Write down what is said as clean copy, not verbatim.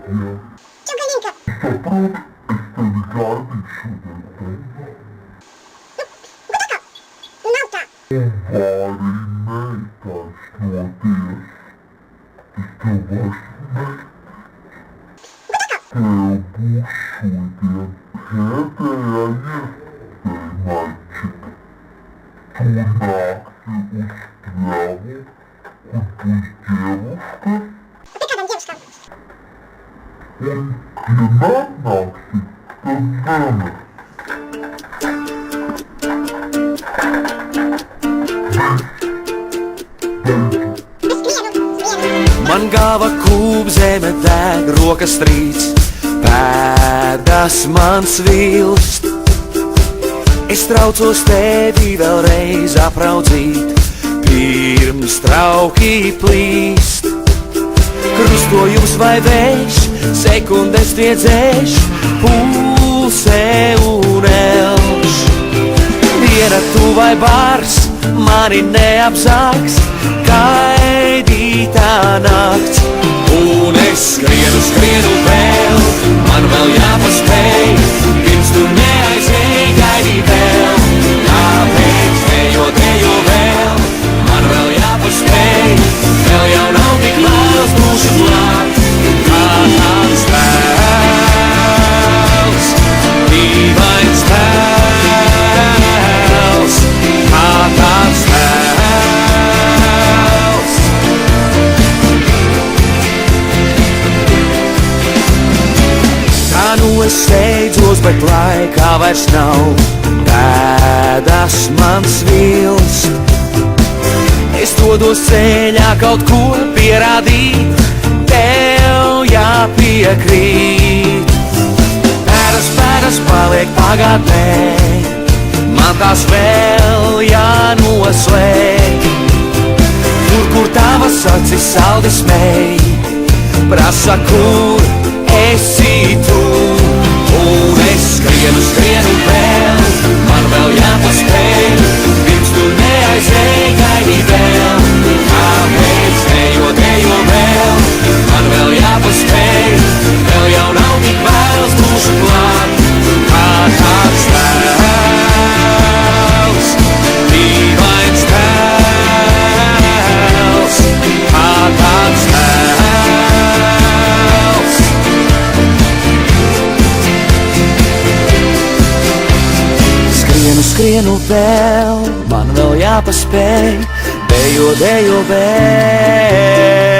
Čukaļinka! Saproti, es tevi gaidīju šodien kopā. Gudaka! Nu nav tā! Un vari netaisnoties. Es tev vairs Gudaka! Tev būs šodien pēdējā iespēja, maļķik. Tu nāksi uz pļavu, kur būs ģevuškas, Pie kādām ģevuškām? un, ja nenāksi, tad zini. Man galva kūp, zeme deg, rokas trīc, pēdas man svilst. Es traucos tevi vēlreiz apraudzīt, pirms trauki plīst. Krustojums vai vējš, sekundes tiedzēš, pulse un elš. Diena tu vai bars, mani neapzāks, gaidītā nakts. Un es skrienu vēl, man vēl jāpaspēj, pirms tu neaizēj, gaidī vēl. Kāpēc dejo vēl, man vēl jāpaspēj, vēl jau nav tik vēls, būšu klāt, kā tāds tēls, dīvains tēls, kā tāds tēls. Tā nu es steidzos, bet laikā vairs nav, pēdas man svilst. Es dodos ceļā kaut ko pierādīt, tev jāpiekrīt. Pēdas paliek pagātnē, man tās vēl jānoslēg. Kur tavas acis saldi smēj, prasa, kur esi tu. Un es skrienu vēl, man vēl jāpaspēj, pirms tu neaizēj, gaidī vēl. Kāpēc dejo vēl, man vēl jāpaspēj, vēl jau nav tik vēls, būšu klāt, kā tāds tēls, dīvains tēls, kā tāds tēls. Skrienu vēl, man vēl jāpaspēj, dejo vēl.